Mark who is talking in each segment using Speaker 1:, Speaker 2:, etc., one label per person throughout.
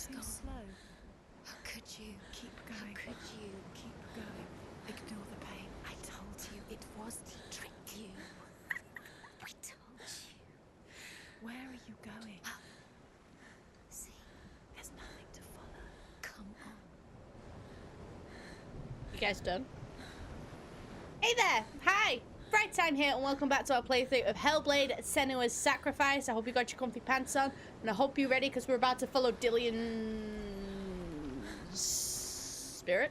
Speaker 1: too slow. How could you? Keep going. How could you? Keep going. Ignore the pain. I told you it was to trick you. I told you. Where are you going? See, there's nothing to follow. Come on.
Speaker 2: You guys done? Hey there! Hi! Fright Time here, and welcome back to our playthrough of Hellblade: Senua's Sacrifice. I hope you got your comfy pants on, and I hope you're ready because we're about to follow Dillion's spirit.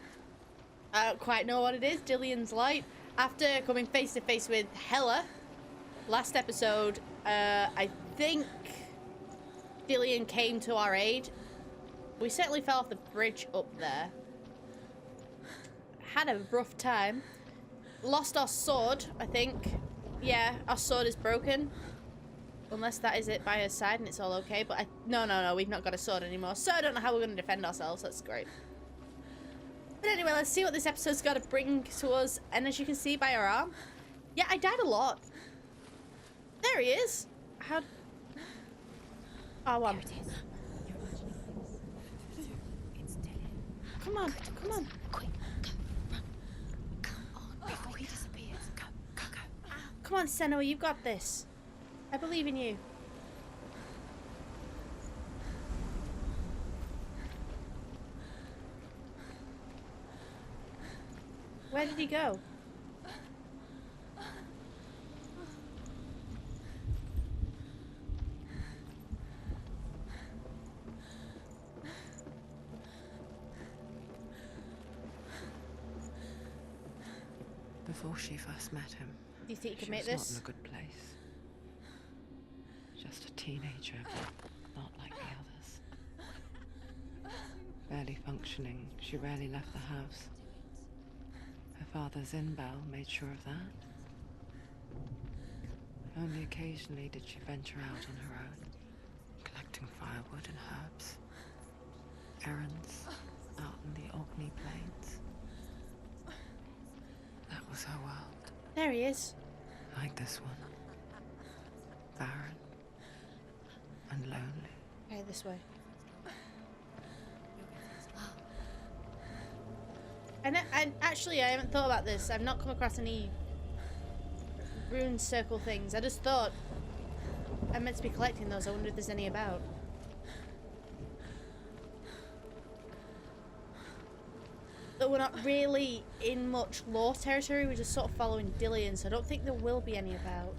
Speaker 2: I don't quite know what it is. Dillion's light. After coming face to face with Hela last episode, I think Dillion came to our aid. We certainly fell off the bridge up there. Had a rough time. Lost our sword, I think. Yeah, our sword is broken. Unless that is it by her side and it's all okay. But no, we've not got a sword anymore. So I don't know how we're going to defend ourselves. That's great. But anyway, let's see what this episode's got to bring to us. And as you can see by our arm. Yeah, I died a lot. There he is. How... Oh, one. Come on, come on.
Speaker 1: Quick, go, run. Come on, before he disappears. Go, go, go.
Speaker 2: Come on, Senua, you've got this. I believe in you. Where did he go?
Speaker 3: Before she first met him,
Speaker 2: Do you think you can
Speaker 3: she
Speaker 2: make
Speaker 3: was
Speaker 2: this?
Speaker 3: not in a good place. Just a teenager, but not like the others. Barely functioning, she rarely left the house. Her father's in-bell made sure of that. Only occasionally did she venture out on her own, collecting firewood and herbs. Errands out in the Orkney Plains. That was her world.
Speaker 2: There he is.
Speaker 3: Like this one. Barren. And lonely.
Speaker 2: Okay, this way. And actually, I haven't thought about this. I've not come across any rune circle things. I just thought I'm meant to be collecting those. I wonder if there's any about. But we're not really in much lore territory. We're just sort of following Dillion, so I don't think there will be any about.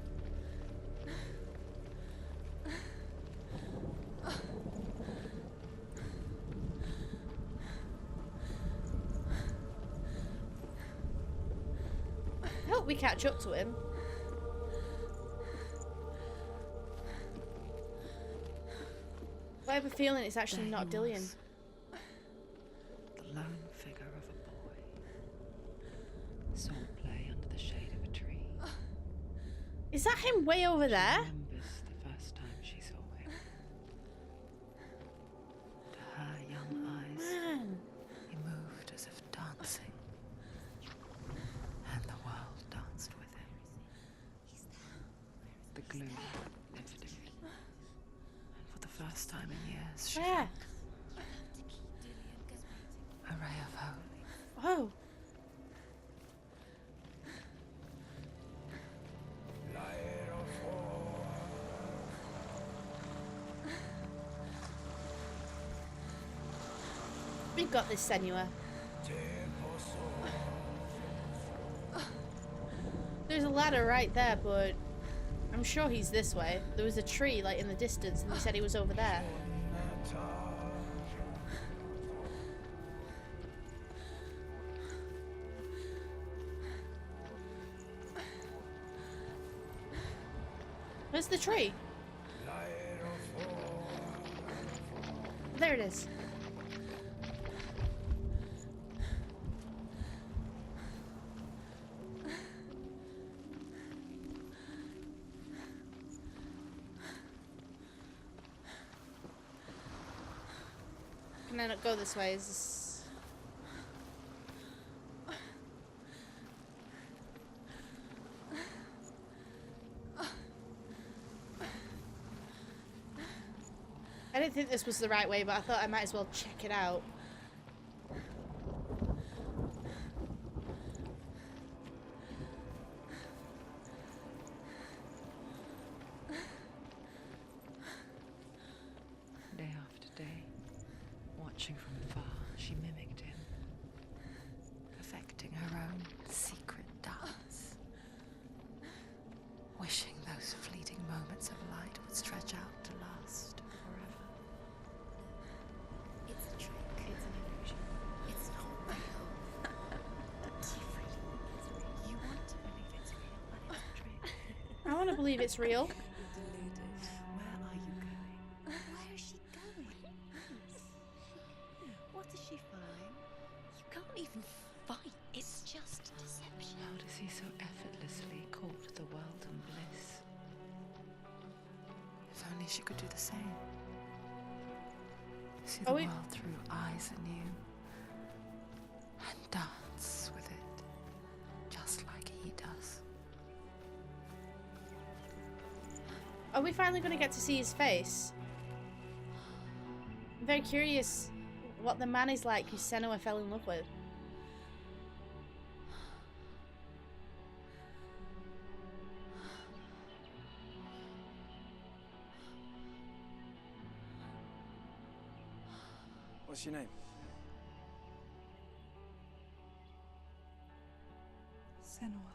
Speaker 2: I hope we catch up to him. But I have a feeling it's actually
Speaker 3: There
Speaker 2: not
Speaker 3: he
Speaker 2: Dillion.
Speaker 3: was. The lone figure of a boy. Saw play under the shade of a tree.
Speaker 2: Is that him way over there?
Speaker 3: She remembers the first time she saw him. To her young eyes,
Speaker 2: Man.
Speaker 3: he moved as if dancing. And the world danced with him. The gloom lifted him. And for the first time in years, she
Speaker 2: Where?
Speaker 3: a ray of hope.
Speaker 2: Oh. We've got this, Senua. There's a ladder right there, but I'm sure he's this way. There was a tree, like, in the distance, and he said he was over there. Where's the tree? There it is. Can I not go this way? Is this... I didn't think this was the right way, but I thought I might as well check it out.
Speaker 3: Day after day, watching from afar, she mimicked him, perfecting her own secret dance, wishing those fleeting moments of light would stretch out to last forever.
Speaker 1: It's a trick. It's an illusion. It's not real. You want to believe it's real, but it's a trick.
Speaker 2: I want to believe it's real.
Speaker 1: You're deluded. Where are you going? Where is she going? What does she find? You can't even fight. It's just deception.
Speaker 3: How does he so effortlessly court the world and bliss? If only she could do the same. See the world through eyes anew and dance with it, just like he does.
Speaker 2: Are we finally going to get to see his face? I'm very curious what the man is like who Senua fell in love with.
Speaker 4: What's your name?
Speaker 5: Senua.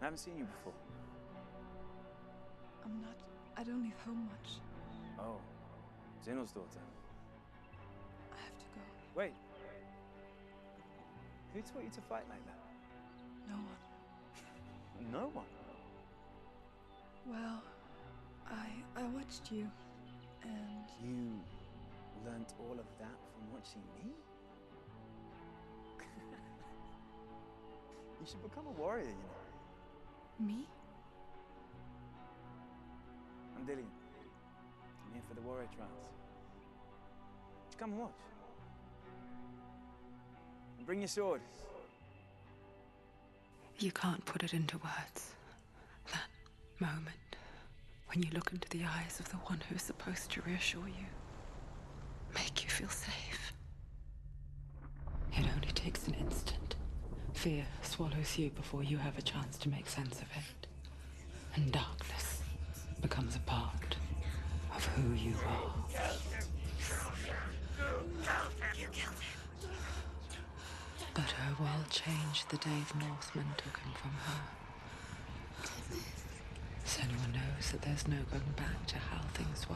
Speaker 4: I haven't seen you before.
Speaker 5: I don't leave home much.
Speaker 4: Oh, Zeno's daughter.
Speaker 5: I have to go.
Speaker 4: Wait. Who taught you to fight like that?
Speaker 5: No one.
Speaker 4: No one.
Speaker 5: Well, I watched you, and
Speaker 4: You learnt all of that from watching me? You should become a warrior, you know.
Speaker 5: me?
Speaker 4: I'm Dillian. I'm here for the warrior trials. Just come and watch. And bring your sword.
Speaker 3: You can't put it into words. That moment when you look into the eyes of the one who's supposed to reassure you, make you feel safe. It only takes an instant. Fear swallows you before you have a chance to make sense of it. And darkness becomes a part of who you are. But her world changed the day the Northmen took him from her. Senua knows that there's no going back to how things were.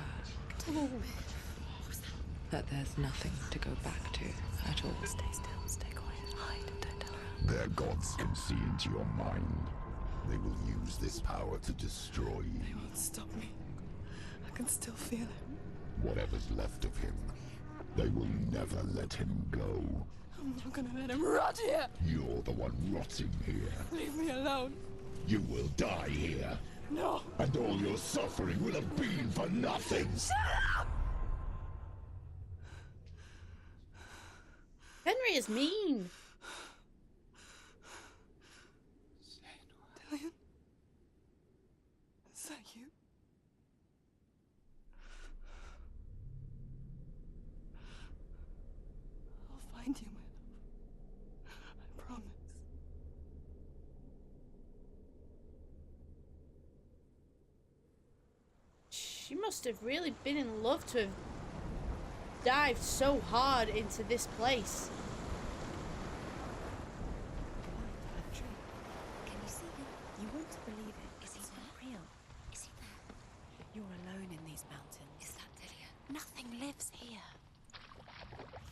Speaker 3: That there's nothing to go back to at all.
Speaker 1: Stay still, stay quiet, hide, don't tell her.
Speaker 6: Their gods can see into your mind. They will use this power to destroy you.
Speaker 5: They won't stop me. I can still feel it.
Speaker 6: Whatever's left of him, they will never let him go.
Speaker 5: I'm not gonna let him rot here.
Speaker 6: You're the one rotting here.
Speaker 5: Leave me alone.
Speaker 6: You will die here.
Speaker 5: No.
Speaker 6: And all your suffering will have been for nothing.
Speaker 2: Henry is mean.
Speaker 5: Dillian? Is that you? I'll find you, my love. I promise.
Speaker 2: She must have really been in love to have dived so hard into this place.
Speaker 1: Can you see him? You want to believe it. Is he not real? Is he there? You're alone in these mountains. Is that Dillian? Nothing lives here.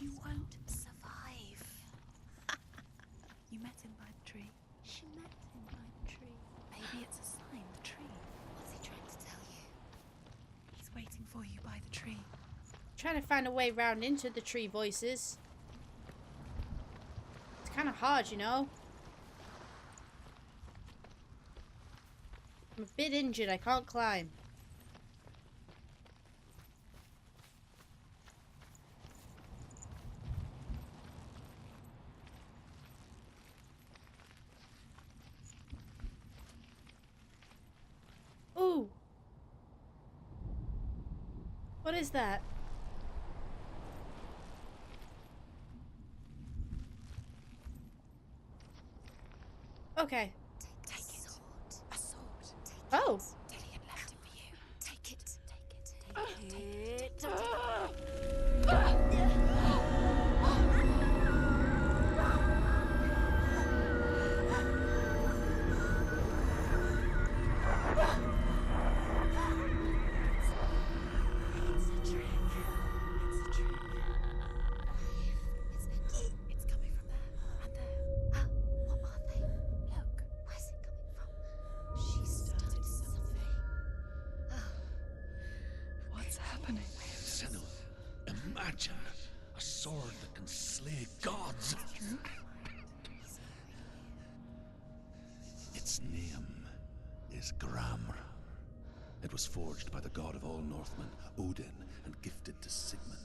Speaker 1: You won't survive. You met him by the tree. She met him by the tree. Maybe it's a sign, the tree. What's he trying to tell you? He's waiting for you by the tree.
Speaker 2: Trying to find a way round into the tree voices. It's kind of hard, you know. I'm a bit injured. I can't climb. Ooh. What is that? Okay.
Speaker 1: Take it. A sword. Take
Speaker 2: Oh.
Speaker 1: it. Dillian left it for you. Take it. Take it. It's a trick. It's a trick. It's coming from there and there. What are they? Look. Where's it coming from? She started something.
Speaker 5: What's happening?
Speaker 7: Senua, imagine a sword that can slay gods. Its name is Gramr. It was forged by the god of all Northmen, Odin, and gifted to Sigmund,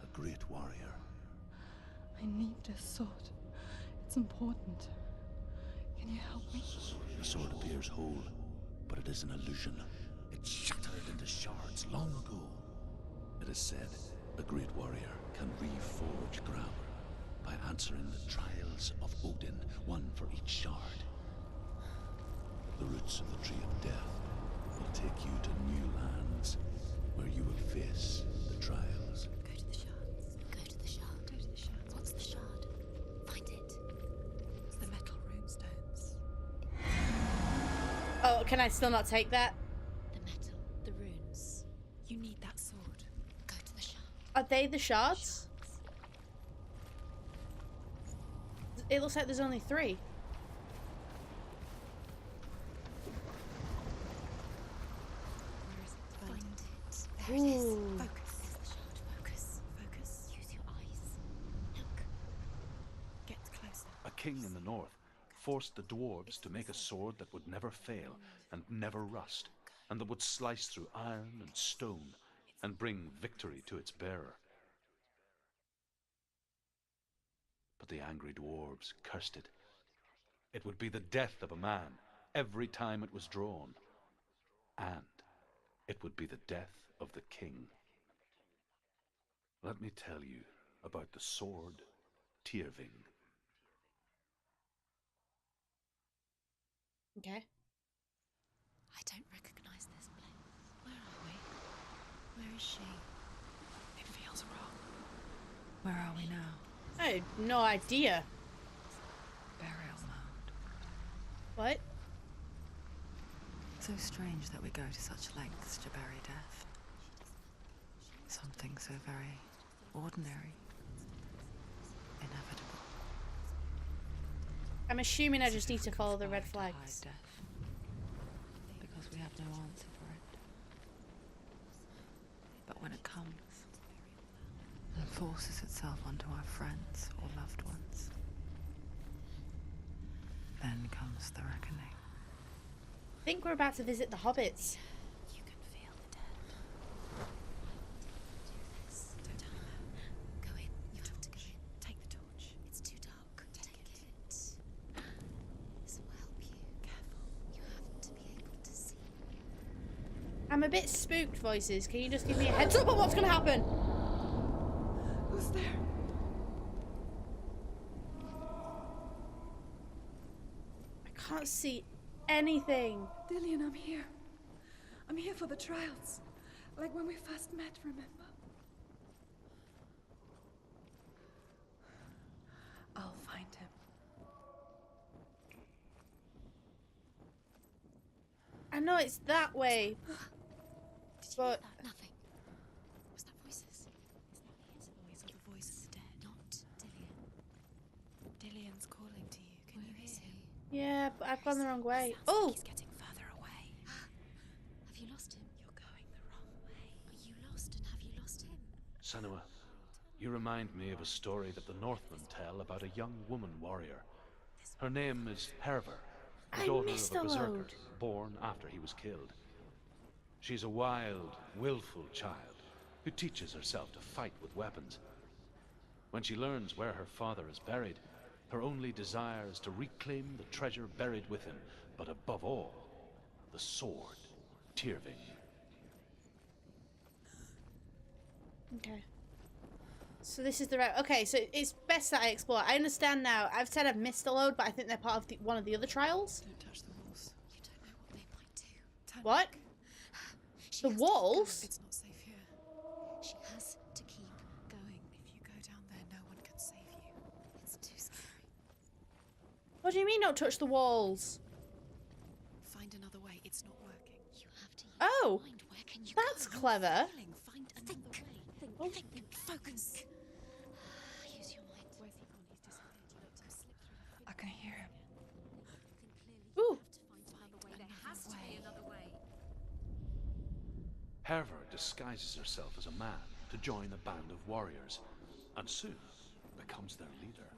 Speaker 7: a great warrior.
Speaker 5: I need this sword. It's important. Can you help me?
Speaker 7: The sword appears whole, but it is an illusion. It shattered into shards long ago. It is said a great warrior can reforge Gramr by answering the trials of Odin, one for each shard. The roots of the Tree of Death will take you to new lands where you will face the trials.
Speaker 1: Go to the shards. Go to the shard. Go to the shards. What's the shard? Find it. It's the metal runestones.
Speaker 2: Oh, can I still not take that?
Speaker 1: The metal. The runes. You need that sword. Go to the shard.
Speaker 2: Are they the shards? It looks like there's only 3.
Speaker 1: Where is it? Find it. There it is.
Speaker 2: Ooh.
Speaker 1: Focus. There's the shard. Focus. Focus. Use your eyes. Look. Get closer.
Speaker 8: A king in the north forced the dwarves to make a sword that would never fail and never rust, and that would slice through iron and stone and bring victory to its bearer. But the angry dwarves cursed it. It would be the death of a man every time it was drawn, and it would be the death of the king. Let me tell you about the sword Tyrving.
Speaker 2: Okay.
Speaker 1: I don't recognize this place. Where are we? Where is she?
Speaker 5: It feels wrong. Where are we now?
Speaker 2: I had no idea.
Speaker 5: Burial mound.
Speaker 2: What?
Speaker 3: So strange that we go to such lengths to bury death. Something so very ordinary, inevitable.
Speaker 2: I'm assuming I just need to follow the red
Speaker 3: Conspired to hide
Speaker 2: flags.
Speaker 3: death, because we have no answer for it. But when it comes and forces itself onto our friends or loved ones, then comes the reckoning.
Speaker 2: I think we're about to visit the hobbits.
Speaker 1: You can feel the dead. Do this. Don't tell her. Go in. You have to go in. Take the torch. It's too dark. Take it. This will help you. Careful. You have to be able to see.
Speaker 2: I'm a bit spooked, voices. Can you just give me a heads up on what's gonna happen?
Speaker 5: Who's there?
Speaker 2: I can't see anything.
Speaker 5: Dillian, I'm here. I'm here for the trials. Like when we first met, remember? I'll find him.
Speaker 2: I know it's that way,
Speaker 1: Did you
Speaker 2: but
Speaker 1: hear that? Nothing. Was that voices? It's not his voice or the voice of the dead. Not Dillian. Dillian's calling to you. Can you hear him?
Speaker 2: yeah, but I've gone the wrong way.
Speaker 1: Sounds
Speaker 2: Oh,
Speaker 1: like he's getting further away. Have you lost him? You're going the wrong way. Are you lost and have you lost him?
Speaker 8: Senua, you remind me of a story that the Northmen tell about a young woman warrior. Her name is Hervor, the
Speaker 2: I
Speaker 8: daughter
Speaker 2: missed
Speaker 8: of a
Speaker 2: a
Speaker 8: berserker
Speaker 2: load.
Speaker 8: born after he was killed. She's a wild, willful child who teaches herself to fight with weapons. When she learns where her father is buried, her only desire is to reclaim the treasure buried with him, but above all, the sword, Tyrving.
Speaker 2: okay. So this is the right... Okay, so it's best that I explore. I understand now. I've said I've missed a load, but I think they're part of one of the other trials.
Speaker 5: Don't touch the walls.
Speaker 1: You don't know what they might do.
Speaker 5: Turn
Speaker 2: What?
Speaker 5: back.
Speaker 1: She
Speaker 2: The
Speaker 1: has to keep going.
Speaker 2: walls?
Speaker 5: It's not safe here.
Speaker 1: She has to keep going.
Speaker 5: If you go down there, no one can save you.
Speaker 1: It's too scary.
Speaker 2: What do you mean don't touch the walls?
Speaker 5: Find another way. It's not working.
Speaker 1: You have to use
Speaker 2: Oh,
Speaker 1: your mind. Where can you
Speaker 2: that's
Speaker 1: go?
Speaker 2: clever.
Speaker 5: Feeling. Find another
Speaker 1: Think.
Speaker 5: way.
Speaker 1: Think. Focus. Use your mind.
Speaker 5: Where's he gone? He's disappeared. You let him slip through the I can hear him.
Speaker 1: Think clearly.
Speaker 2: Ooh.
Speaker 1: You have to find another way. There has to be another way.
Speaker 8: Herver disguises herself as a man to join a band of warriors, and soon becomes their leader.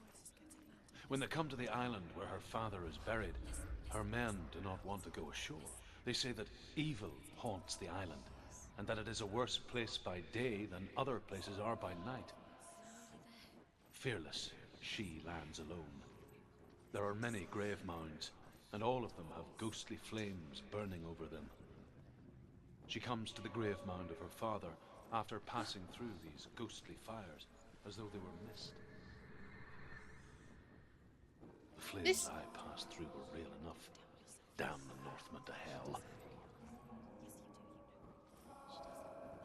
Speaker 8: When they come to the island where her father is buried, her men do not want to go ashore. They say that evil haunts the island, and that it is a worse place by day than other places are by night. Fearless, she lands alone. There are many grave mounds, and all of them have ghostly flames burning over them. She comes to the grave mound of her father after passing through these ghostly fires, as though they were mist. The flames I passed through were real enough. Damn the Northmen to hell.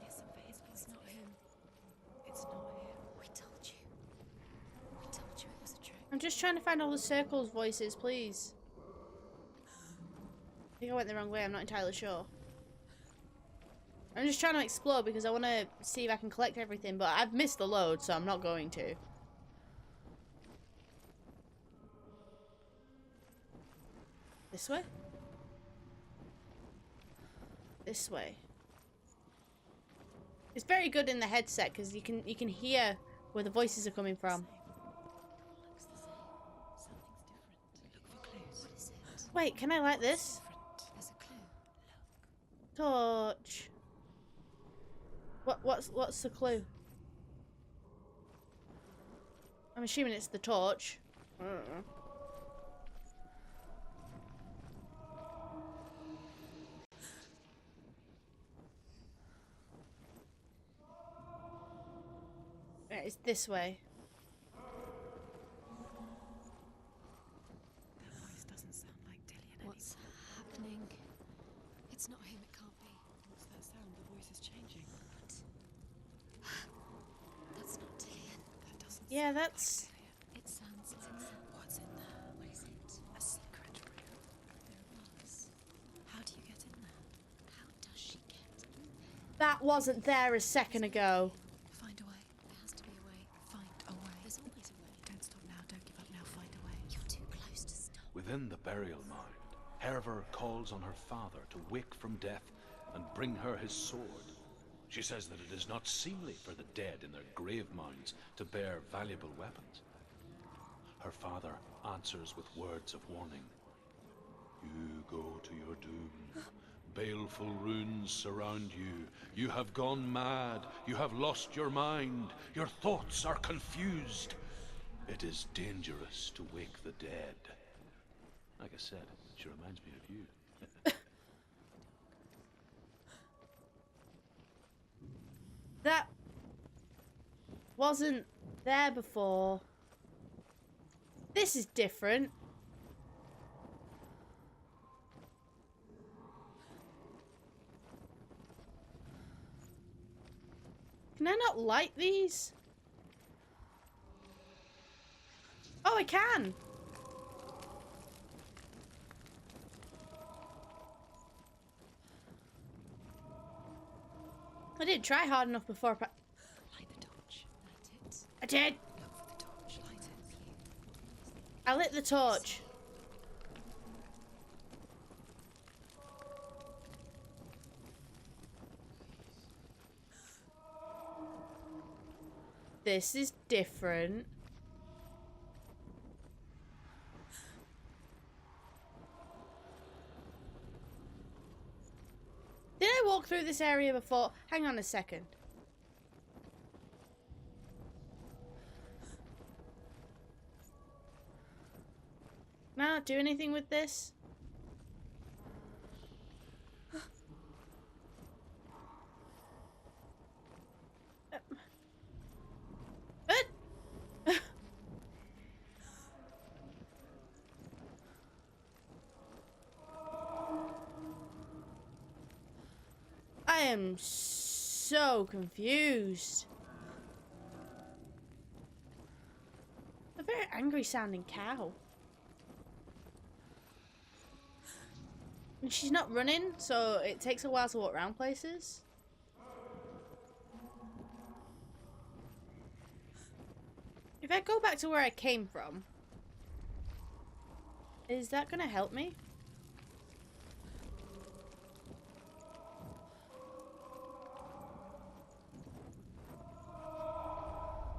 Speaker 5: Listen for his voice. It's not him. It's not him.
Speaker 1: We told you. We told you it was a trick.
Speaker 2: I'm just trying to find all the circles voices, please. I think I went the wrong way. I'm not entirely sure. I'm just trying to explore because I want to see if I can collect everything, but I've missed the load, so I'm not going to. This way? This way. It's very good in the headset because you can hear where the voices are coming from.
Speaker 1: Looks the same. Something's different. Look for clues. What is it?
Speaker 2: Wait, can I light this?
Speaker 1: Different. There's a clue.
Speaker 2: Torch. What's the clue? I'm assuming it's the torch. Right, it's this way.
Speaker 5: That voice doesn't sound like Dillian
Speaker 1: What's happening? It's not him. It can't be.
Speaker 5: What's that sound? The voice is changing.
Speaker 1: That's not Dillian.
Speaker 5: That doesn't
Speaker 2: Yeah,
Speaker 5: sound
Speaker 2: that's...
Speaker 5: like Dillian.
Speaker 1: It sounds like
Speaker 5: What's in there?
Speaker 1: What is it?
Speaker 5: A secret room.
Speaker 1: There was.
Speaker 5: How do you get in there?
Speaker 1: How does she get?
Speaker 2: That wasn't there a second ago.
Speaker 5: Find a way.
Speaker 1: There has to be a way.
Speaker 5: Find a way.
Speaker 1: There's always a way.
Speaker 5: Don't stop now. Don't give up now. Find a way.
Speaker 1: You're too close to stop.
Speaker 8: Within the burial mound, Herver calls on her father to wake from death and bring her his sword. She says that it is not seemly for the dead in their grave mounds to bear valuable weapons. Her father answers with words of warning. You go to your doom. Baleful runes surround you. You have gone mad. You have lost your mind. Your thoughts are confused. It is dangerous to wake the dead. Like I said, she reminds me of you.
Speaker 2: That wasn't there before. This is different. Can I not light these? Oh, I can. I didn't try hard enough before.
Speaker 5: Light the torch.
Speaker 1: Light it.
Speaker 2: I did.
Speaker 5: Look for the torch. Light it.
Speaker 2: I lit the torch. This is different. Did I walk through this area before? Hang on a second. Can I not do anything with this? I am so confused. A very angry sounding cow. And she's not running, so it takes a while to walk around places. If I go back to where I came from, is that gonna help me?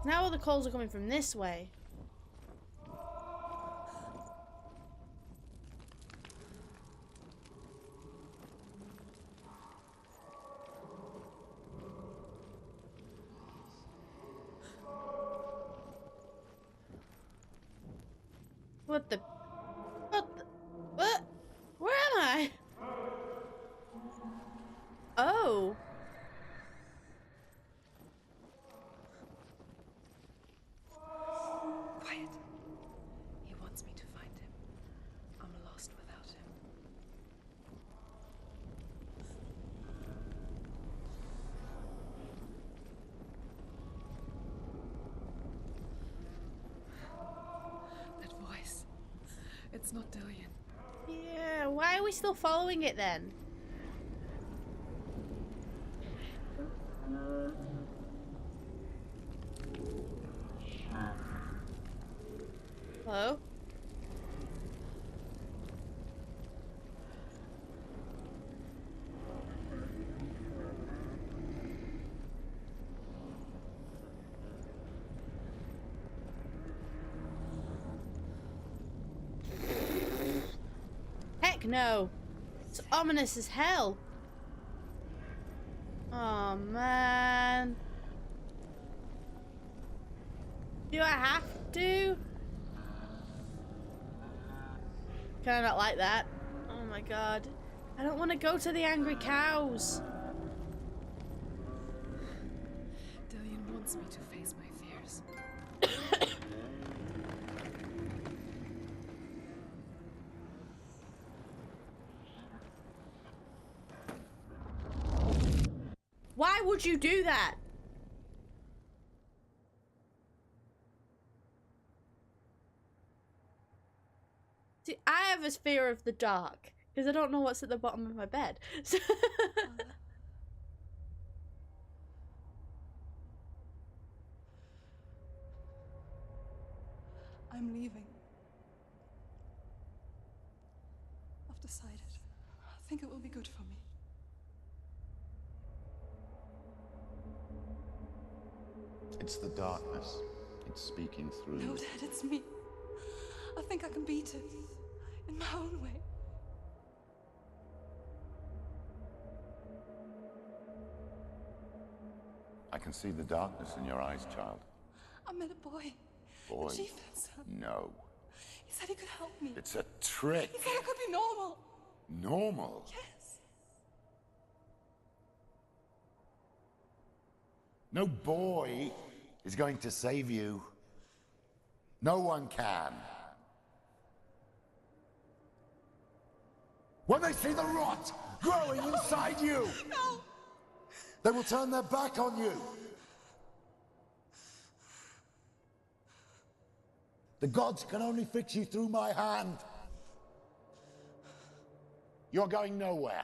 Speaker 2: Now all the calls are coming from this way. What the? What? Where am I? Oh.
Speaker 5: Quiet. He wants me to find him. I'm lost without him. That voice. It's not Dillion.
Speaker 2: Yeah, why are we still following it then? Hello? Heck no! It's ominous as hell. Oh man. Do I have to? Can I not like that? Oh my god. I don't want to go to the angry cows.
Speaker 5: Dillion wants me to face my fears.
Speaker 2: Why would you do that? See, I have a fear of the dark because I don't know what's at the bottom of my bed.
Speaker 5: I'm leaving. I've decided. I think it will be good for me.
Speaker 6: It's the darkness. It's speaking through
Speaker 5: No,
Speaker 6: you.
Speaker 5: Dad, it's me. I think I can beat it. In my own way.
Speaker 6: I can see the darkness in your eyes, child.
Speaker 5: I met a boy.
Speaker 6: Boy.
Speaker 5: The chief said so.
Speaker 6: No.
Speaker 5: He said he could help me.
Speaker 6: It's a trick.
Speaker 5: He said I could be normal.
Speaker 6: Normal.
Speaker 5: Yes.
Speaker 6: No boy is going to save you. No one can. When they see the rot growing inside you,
Speaker 5: No.
Speaker 6: they will turn their back on you. The gods can only fix you through my hand. You're going nowhere.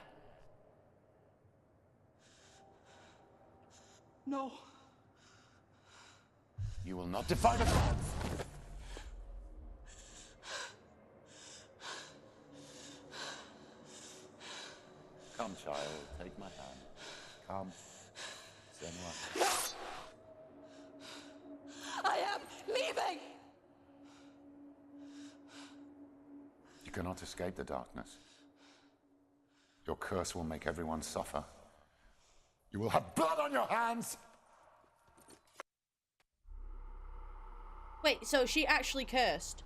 Speaker 5: No.
Speaker 6: You will not defy the gods. Come, child, take my hand. Come. Senua.
Speaker 5: I am leaving.
Speaker 6: You cannot escape the darkness. Your curse will make everyone suffer. You will have blood on your hands!
Speaker 2: Wait, so she actually cursed?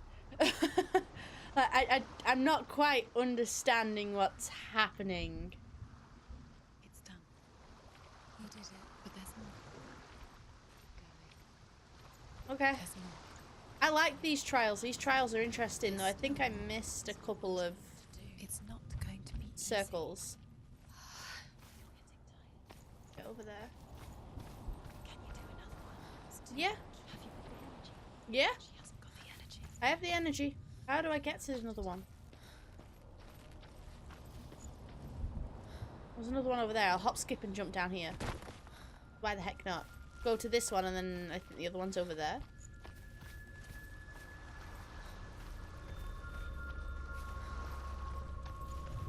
Speaker 2: I'm not quite understanding what's happening.
Speaker 1: It's done. You did it, but there's more.
Speaker 2: Okay.
Speaker 1: There's more.
Speaker 2: I like these trials. These trials are interesting, though. I think I missed a couple of
Speaker 1: It's not going to be easy.
Speaker 2: circles. over there.
Speaker 1: Can you do another one? It's too
Speaker 2: Yeah.
Speaker 1: much. Have you got the energy?
Speaker 2: Yeah,
Speaker 1: She hasn't got the energy.
Speaker 2: I have the energy. How do I get to another one? There's another one over there. I'll hop, skip, and jump down here. Why the heck not? Go to this one, and then I think the other one's over there.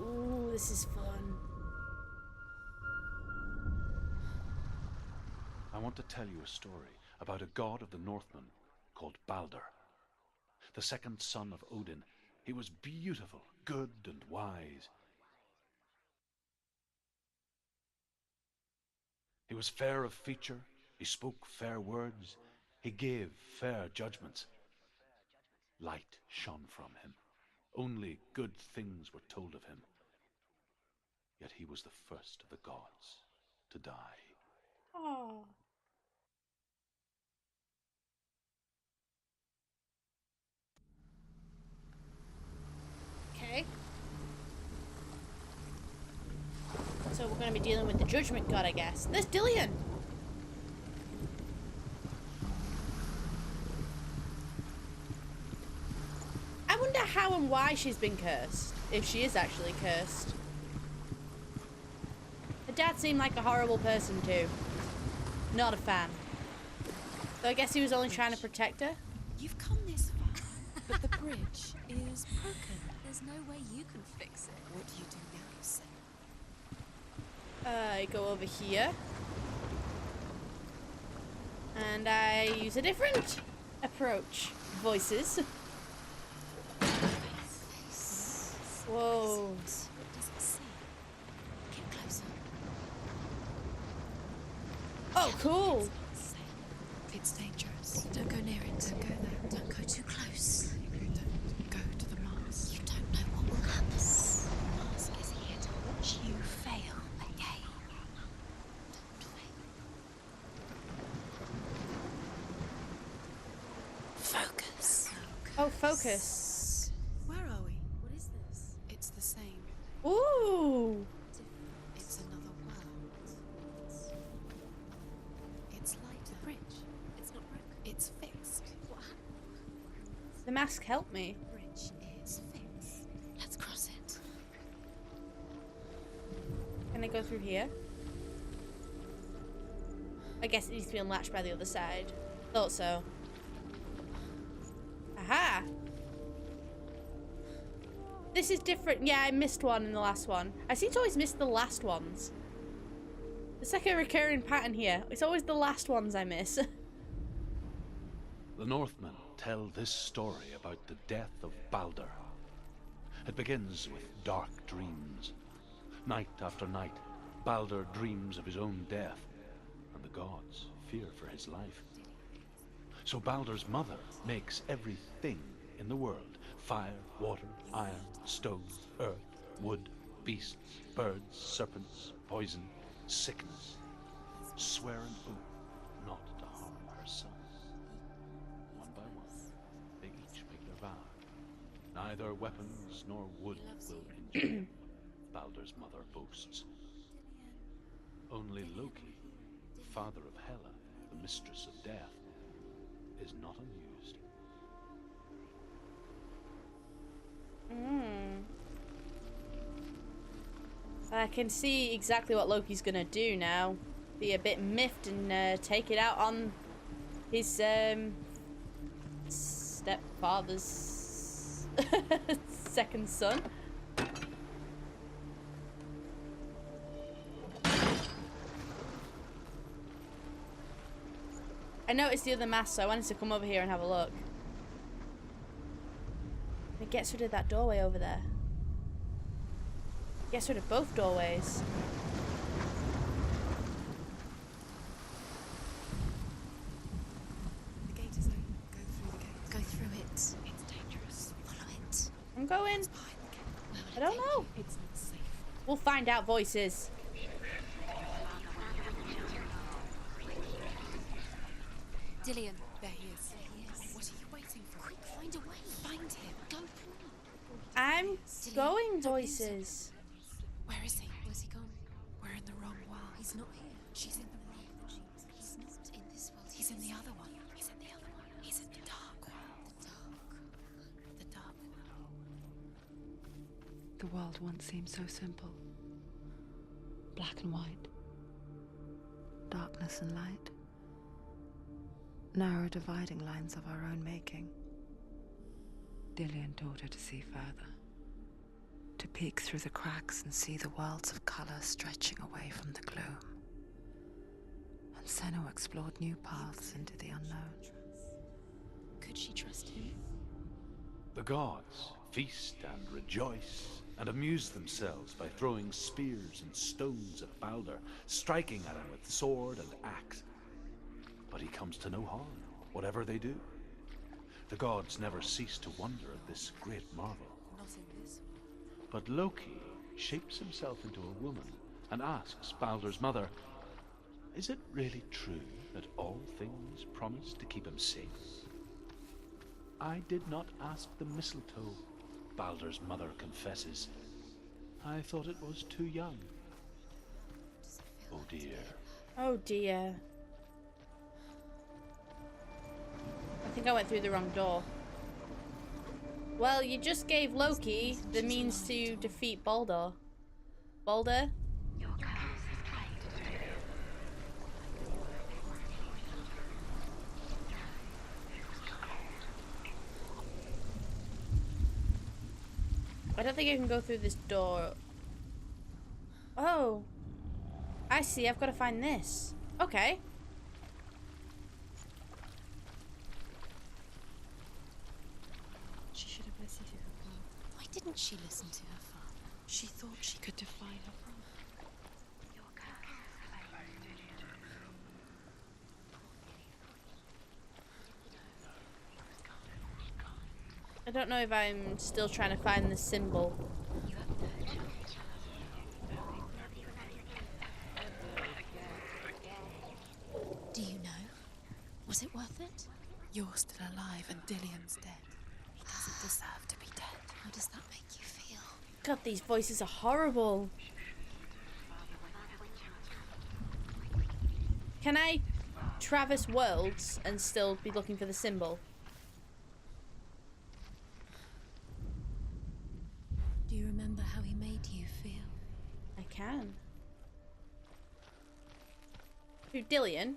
Speaker 2: Ooh, this is fun.
Speaker 8: I want to tell you a story about a god of the Northmen called Balder. The second son of Odin. He was beautiful, good, and wise. He was fair of feature, he spoke fair words, he gave fair judgments. Light shone from him. Only good things were told of him. Yet he was the first of the gods to die.
Speaker 2: Oh. Okay. So we're going to be dealing with the Judgment God, I guess. There's Dillion! I wonder how and why she's been cursed. If she is actually cursed. Her dad seemed like a horrible person too. Not a fan. So I guess he was only trying to protect her.
Speaker 1: You've come this far, but the bridge is broken. There's no way you can fix it. What do you do now, Senua?
Speaker 2: I go over here. And I use a different approach. Voices. Whoa.
Speaker 1: What does it say? Get closer.
Speaker 2: Oh, cool.
Speaker 1: It's dangerous. Don't go near it. Don't go there. Don't go too close. Don't go to the Mars. You don't know what will happen. Mars is here to watch you fail again. Don't fail. Focus.
Speaker 2: Oh, focus.
Speaker 1: Where are we? What is this? It's the same.
Speaker 2: Ooh.
Speaker 1: It's another world. It's like the bridge. It's not broken. It's fixed. What happened?
Speaker 2: The mask helped me.
Speaker 1: The bridge is fixed. Let's cross it.
Speaker 2: Can I go through here? I guess it needs to be unlatched by the other side. Thought so. Aha! This is different. Yeah, I missed one in the last one. I seem to always miss the last ones. It's like a recurring pattern here. It's always the last ones I miss.
Speaker 8: The Northmen tell this story about the death of Balder. It begins with dark dreams. Night after night, Balder dreams of his own death, and the gods fear for his life. So Balder's mother makes everything in the world: fire, water, iron, stone, earth, wood, beasts, birds, serpents, poison, sickness. Swear an oath not to harm her sons. One by one, they each make their vow. Neither weapons nor wood will injure. Balder's mother boasts. Only Loki, father of Hela, the mistress of death, is not amused.
Speaker 2: I can see exactly what Loki's gonna do now. Be a bit miffed and take it out on his stepfather's second son. I noticed the other mask, so I wanted to come over here and have a look. It gets rid of that doorway over there. Gets rid of both doorways.
Speaker 1: The gate is open. Go through the gate. Go through it. It's dangerous. Follow it.
Speaker 2: I'm going.
Speaker 1: It's behind the gate. Where will
Speaker 2: I don't
Speaker 1: it take
Speaker 2: know.
Speaker 1: you? It's not safe.
Speaker 2: We'll find out, voices.
Speaker 1: Dillion. There he is. There he is. What are you waiting for? Quick, find a way. Find him. Go for it.
Speaker 2: I'm
Speaker 1: Dillion,
Speaker 2: going,
Speaker 1: don't lose him.
Speaker 2: voices.
Speaker 1: Where is he? Where's he gone? We're in the wrong world. He's not here. She's in the room. He's not in this world. He's in the other one. He's in the other one. He's in the dark world. The dark world.
Speaker 3: The world once seemed so simple. Black and white. Darkness and light. Narrow dividing lines of our own making. Dillian taught her to see further. To peek through the cracks and see the worlds of color stretching away from the gloom. And Senua explored new paths into the unknown.
Speaker 1: Could she trust him?
Speaker 8: The gods feast and rejoice and amuse themselves by throwing spears and stones at Baldur, striking at him with sword and axe. But he comes to no harm, whatever they do. The gods never cease to wonder at this great marvel.
Speaker 1: Not in this one.
Speaker 8: But Loki shapes himself into a woman and asks Baldur's mother, is it really true that all things promise to keep him safe? I did not ask the mistletoe, Baldur's mother confesses. I thought it was too young. Oh dear.
Speaker 2: Oh dear. I think I went through the wrong door. Well, you just gave Loki the means to defeat Baldur. Baldur? I don't think I can go through this door. Oh. I see, I've got to find this. Okay.
Speaker 5: She should have listened to her father.
Speaker 1: Why didn't she listen to her father?
Speaker 5: She thought she could defy her father.
Speaker 2: I don't know if I'm still trying to find the symbol.
Speaker 1: Do you know? Was it worth it?
Speaker 5: You're still alive and Dillian's dead. He doesn't deserve to be dead.
Speaker 1: How does that make you feel?
Speaker 2: God, these voices are horrible. Can I traverse worlds and still be looking for the symbol?
Speaker 1: Do you remember how he made you feel?
Speaker 2: I can. Who, Dillian?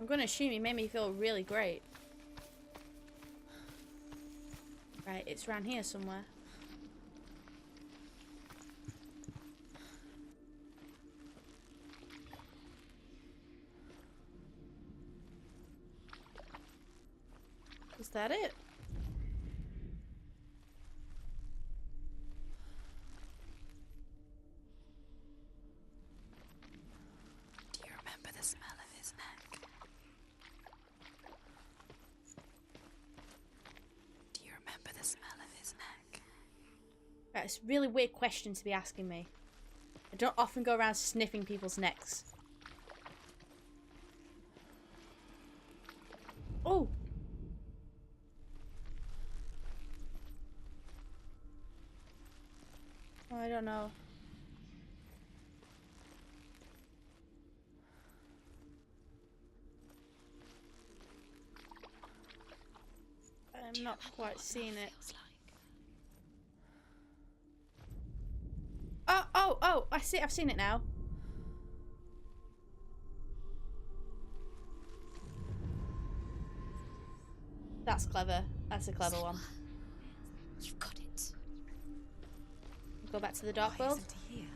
Speaker 2: I'm gonna assume he made me feel really great. Right, it's around here somewhere. Is that it?
Speaker 5: Do you remember the smell of his neck? Do you remember the smell of his neck?
Speaker 2: Right, it's a really weird question to be asking me. I don't often go around sniffing people's necks. Oh! Oh, I don't know. I'm not quite seeing it. Oh, I see it. I've seen it now. That's clever. That's a clever one.
Speaker 1: You've got it.
Speaker 2: Go back to the dark world.
Speaker 1: Isn't he here?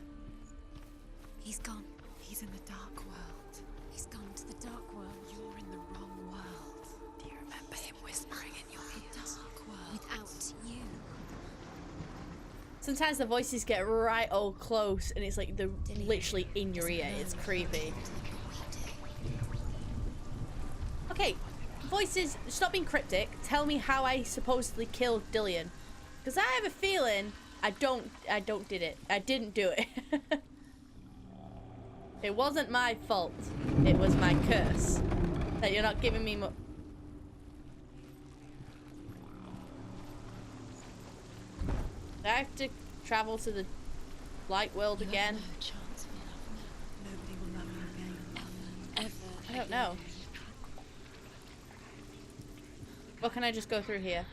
Speaker 1: He's gone.
Speaker 5: He's in the dark world.
Speaker 1: He's gone to the dark world.
Speaker 5: You're in the wrong world. Do you remember him whispering in your ears?
Speaker 1: Dark world. Without you.
Speaker 2: Sometimes the voices get right old close and it's like they're literally in your ear. It's creepy. Okay, voices, stop being cryptic. Tell me how I supposedly killed Dillian. Because I have a feeling I didn't do it. It wasn't my fault. It was my curse. That you're not giving me I have to travel to the light world again.
Speaker 1: No chance of your love now.
Speaker 2: don't know. Or can I just go through here?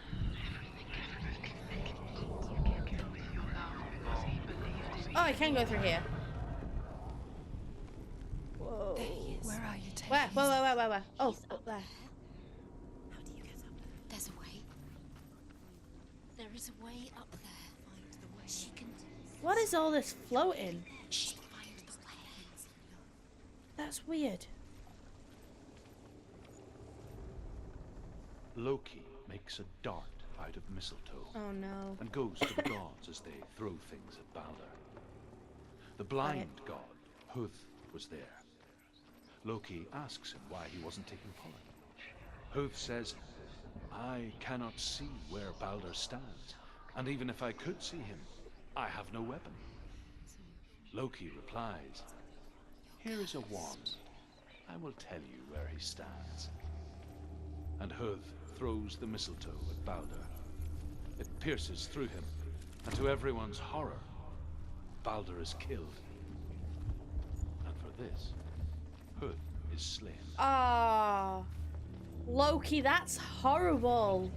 Speaker 2: Oh, I can go through here. Whoa.
Speaker 1: There he is.
Speaker 5: Where are you taking
Speaker 2: Where? Where? Oh,
Speaker 1: He's
Speaker 2: up there.
Speaker 1: How do you get up there? There's a way. There is a way up there. Find the way. She can.
Speaker 2: What is all this floating?
Speaker 1: She can find the way.
Speaker 2: That's weird.
Speaker 8: Loki makes a dart out of mistletoe
Speaker 2: Oh no.
Speaker 8: and goes to the gods as they throw things at Balder. The blind god, Huth, was there. Loki asks him why he wasn't taking pollen. Huth says, I cannot see where Balder stands, and even if I could see him, I have no weapon. Loki replies, here is a wand. I will tell you where he stands. And Huth throws the mistletoe at Balder. It pierces through him, and to everyone's horror, Balder is killed. And for this, Huth is slain.
Speaker 2: Ah, Loki, that's horrible.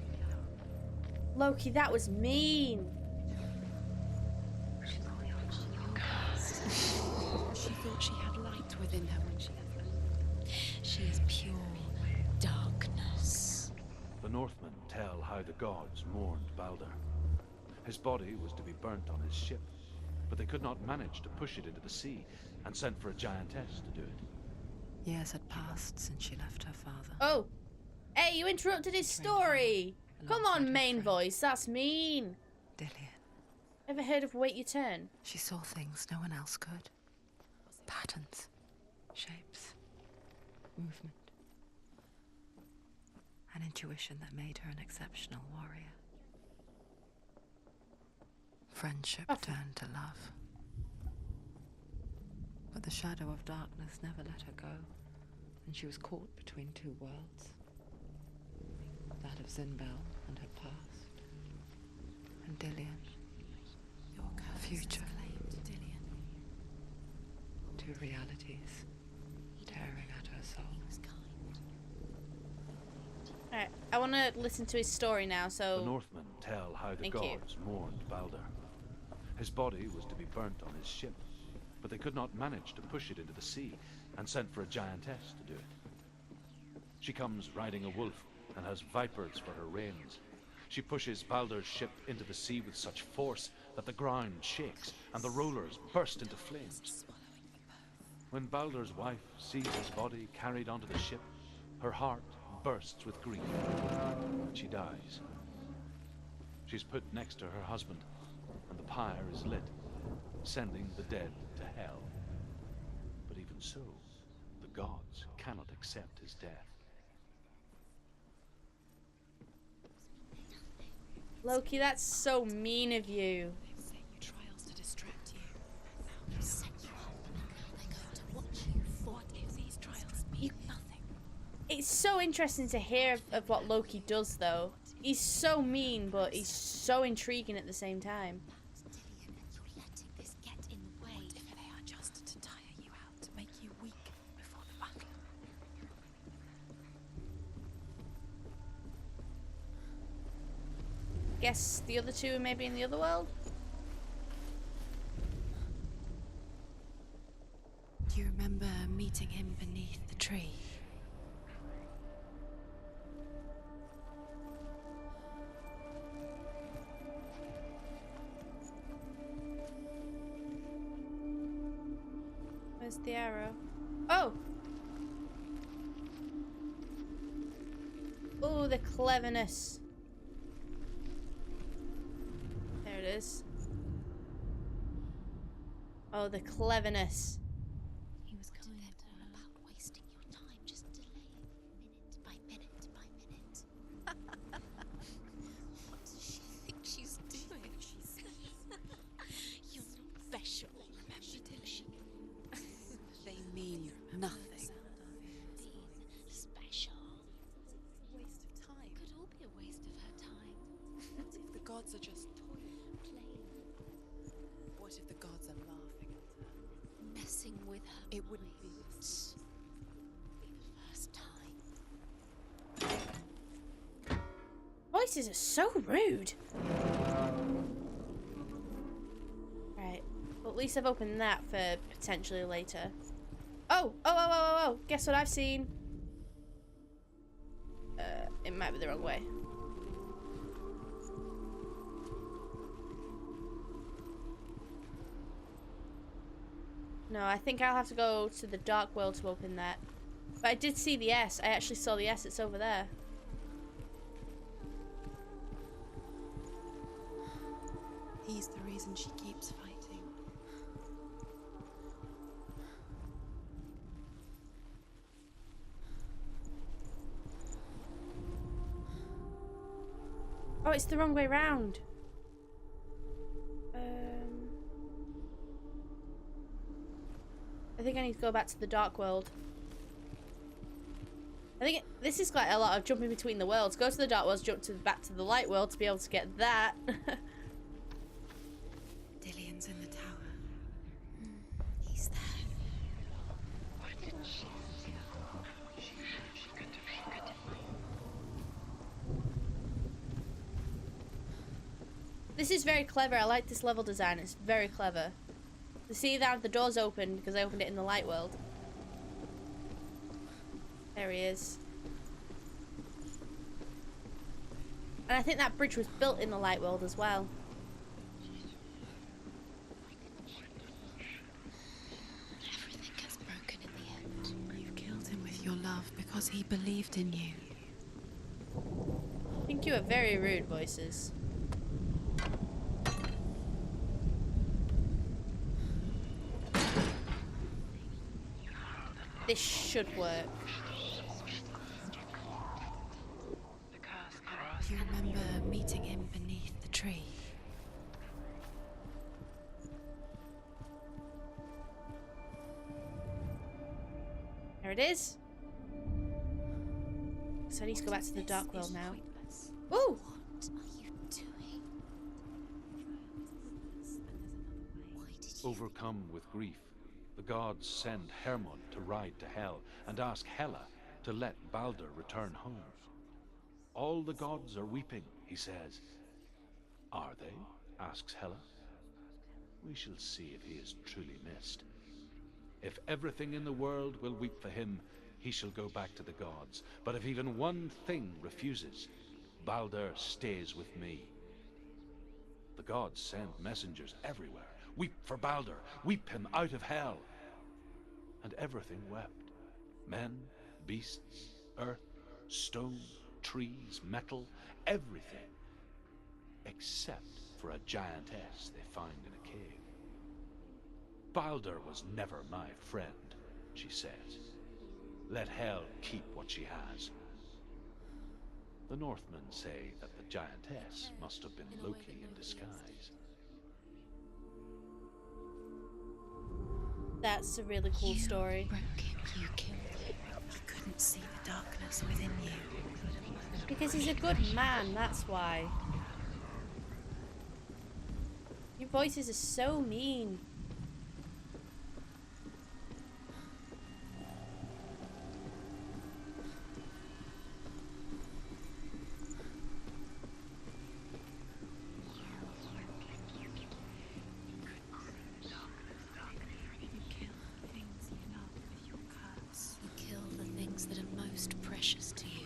Speaker 2: Loki, that was mean.
Speaker 1: She thought she had light within her when she left. She is pure darkness.
Speaker 8: The Northmen tell how the gods mourned Balder. His body was to be burnt on his ship, but they could not manage to push it into the sea and sent for a giantess to do it.
Speaker 3: Years had passed since she left her father.
Speaker 2: Oh, hey, you interrupted his story. Come on, main voice, that's mean.
Speaker 3: Dillian.
Speaker 2: Ever heard of Wait Your Turn?
Speaker 3: She saw things no one else could. Patterns, shapes, movement. An intuition that made her an exceptional warrior. Friendship turned to love. But the shadow of darkness never let her go, and she was caught between two worlds. That of Zinbel and her past, and Dillian, her future. Two realities tearing at her soul.
Speaker 2: Alright, I want to listen to his story now, so...
Speaker 8: The Northmen tell how the
Speaker 2: Thank you.
Speaker 8: gods mourned Balder. His body was to be burnt on his ship, but they could not manage to push it into the sea and sent for a giantess to do it. She comes riding a wolf and has vipers for her reins. She pushes Balder's ship into the sea with such force that the ground shakes and the rollers burst into flames. When Balder's wife sees his body carried onto the ship, her heart bursts with grief, and she dies. She's put next to her husband, and the pyre is lit, sending the dead to hell. But even so, the gods cannot accept his death.
Speaker 2: Loki, that's so mean of you.
Speaker 1: They set you trials to distract you. Now they set you up. They're going to watch you. What if these trials mean nothing?
Speaker 2: It's so interesting to hear of what Loki does, though. He's so mean, but he's so intriguing at the same time.
Speaker 1: Dillian, you're letting this get in the way. What if they are just to tire you out, to make you weak before the battle?
Speaker 2: Guess the other two are maybe in the other world?
Speaker 1: Do you remember meeting him beneath the tree?
Speaker 2: Where's the arrow? Oh! Oh, the cleverness. There it is. Oh, the cleverness.
Speaker 1: He was kind all about wasting your time, just delaying minute by minute by minute. What does she think she's doing? You're not special, remember, Dillian?
Speaker 9: They mean nothing.
Speaker 1: Being special.
Speaker 9: Waste of time.
Speaker 1: Could all be a waste of her time.
Speaker 9: What if the gods are just toying?
Speaker 1: Playing,
Speaker 9: What if the gods are laughing at her?
Speaker 1: messing with her.
Speaker 9: It wouldn't be
Speaker 1: mind. Be the
Speaker 2: voices are so rude. Right. Well, at least I've opened that for potentially later. Oh! Oh! Guess what I've seen? It might be the wrong way. No, I think I'll have to go to the dark world to open that. But I did see the S. I actually saw the S. It's over there.
Speaker 9: He's the reason she keeps fighting.
Speaker 2: Oh, it's the wrong way round. I think I need to go back to the dark world. I think this is quite a lot of jumping between the worlds. Go to the dark world, jump back to the light world to be able to get that.
Speaker 9: Dillion's in the tower. He's there.
Speaker 2: This is very clever. I like this level design. It's very clever. You see that the door's open because I opened it in the light world. There he is. And I think that bridge was built in the light world as well.
Speaker 9: Everything gets broken in the end. You killed him with your love because he believed in you.
Speaker 2: I think you are very rude, voices. This should work.
Speaker 9: You remember meeting him beneath the tree?
Speaker 2: There it is. So I need to go back to the dark world now. Ooh!
Speaker 1: What are you doing?
Speaker 8: Overcome with grief, the gods send Hermod to ride to Hell and ask Hela to let Balder return home. All the gods are weeping, he says. Are they? Asks Hela. We shall see if he is truly missed. If everything in the world will weep for him, he shall go back to the gods. But if even one thing refuses, Balder stays with me. The gods send messengers everywhere. Weep for Balder, weep him out of Hell. And everything wept. Men, beasts, earth, stone, trees, metal, everything. Except for a giantess they find in a cave. Balder was never my friend, she says. Let Hel keep what she has. The Northmen say that the giantess must have been Loki in disguise.
Speaker 2: That's a really cool story.
Speaker 9: Broke him, you killed him. He couldn't see the darkness within you.
Speaker 2: Because he's a good man, that's why. Your voices are so mean.
Speaker 1: That are most precious to you.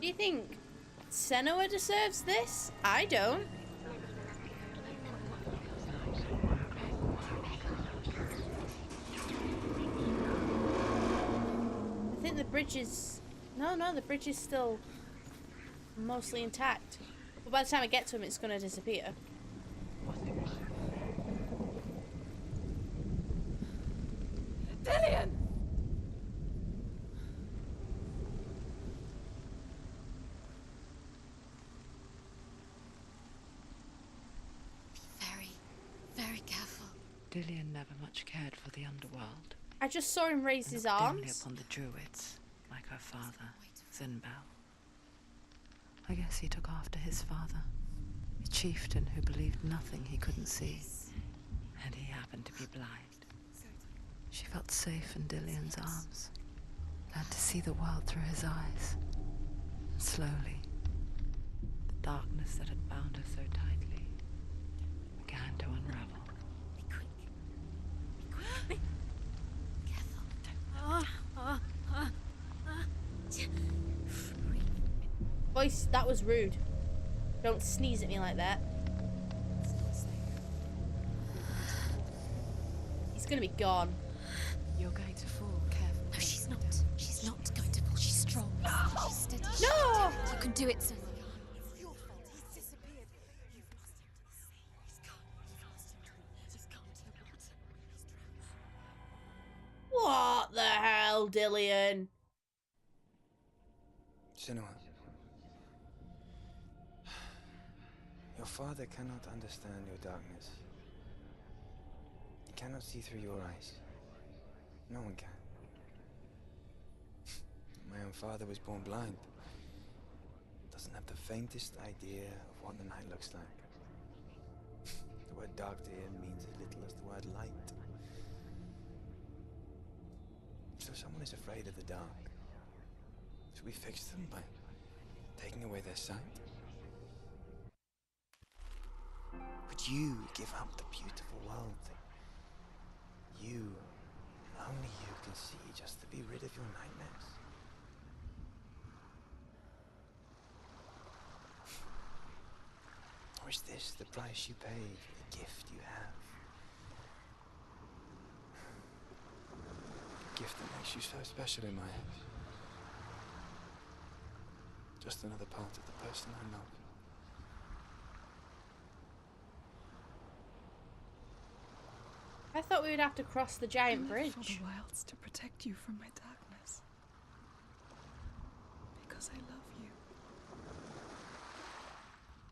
Speaker 2: Do you think Senua deserves this? I don't. I think the bridge is... No, the bridge is still mostly intact. But by the time I get to him, it's going to disappear.
Speaker 9: Dillion!
Speaker 1: Be very careful.
Speaker 10: Dillion never much cared for the underworld.
Speaker 2: I just saw him raise his
Speaker 10: Looked dimly
Speaker 2: arms.
Speaker 10: upon the druids, like her father, Zinbel. I guess he took after his father, a chieftain who believed nothing he couldn't see, and he happened to be blind. She felt safe in Dillion's arms, learned to see the world through his eyes. Slowly, the darkness that had bound her so tightly began to unravel.
Speaker 1: Be quick. Be quick. Be careful. Breathe.
Speaker 2: Voice, that was rude. Don't sneeze at me like that.
Speaker 1: It's not safe.
Speaker 2: He's gonna be gone.
Speaker 9: You're going to fall. Careful.
Speaker 1: No, she's not. She's not going to fall. She's strong. She's steady.
Speaker 2: No!
Speaker 1: You can do it, Senua. It's your fault. He's disappeared. You've lost him to the sea. He's gone. You've lost him to the... He's gone to the water. He's drowned.
Speaker 2: What the hell, Dillian?
Speaker 4: Senua. Your father cannot understand your darkness. He cannot see through your eyes. No one can. My own father was born blind. Doesn't have the faintest idea of what the night looks like. The word dark to him means as little as the word light. So someone is afraid of the dark. So we fix them by taking away their sight. But you give up the beautiful world. You, only you can see just to be rid of your nightmares. Or is this the price you pay for the gift you have? A gift that makes you so special in my eyes. Just another part of the person I love.
Speaker 2: I thought we would have to cross the giant bridge.
Speaker 5: For the wilds to protect you from my darkness. Because I love you.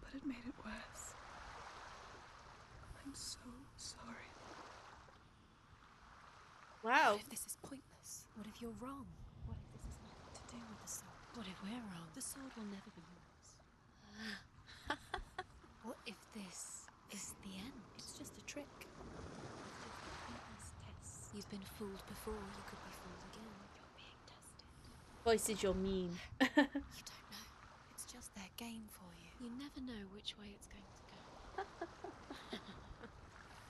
Speaker 5: But it made it worse. I'm so sorry.
Speaker 2: Wow.
Speaker 1: What if this is pointless? What if you're wrong? What if this has nothing to do with the sword?
Speaker 9: What if we're wrong?
Speaker 1: The sword will never be yours. What if this is the end? It's just a trick. It's just a pointless test. You've been fooled before, you could be fooled again. You're being tested.
Speaker 2: Voices, you're mean.
Speaker 1: You don't know. It's just their game for you.
Speaker 9: You never know which way it's going to go.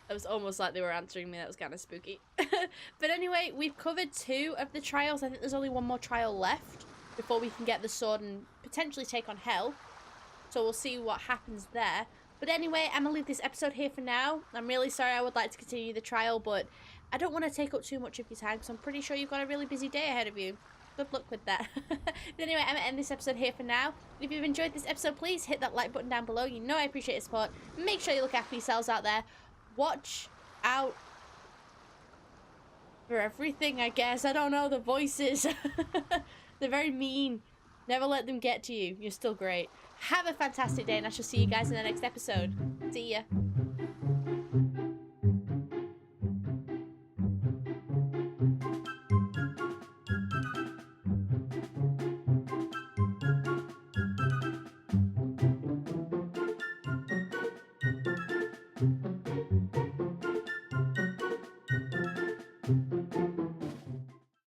Speaker 2: It was almost like they were answering me. That was kind of spooky. But anyway, we've covered 2 of the trials. I think there's only one more trial left before we can get the sword and potentially take on Hell. So we'll see what happens there. But anyway, I'm going to leave this episode here for now. I'm really sorry. I would like to continue the trial, but I don't want to take up too much of your time because I'm pretty sure you've got a really busy day ahead of you. Good luck with that. But anyway, I'm going to end this episode here for now. If you've enjoyed this episode, please hit that like button down below. You know I appreciate your support. Make sure you look after yourselves out there. Watch out for everything, I guess. I don't know, the voices. They're very mean. Never let them get to you. You're still great. Have a fantastic day, and I shall see you guys in the next episode. See ya.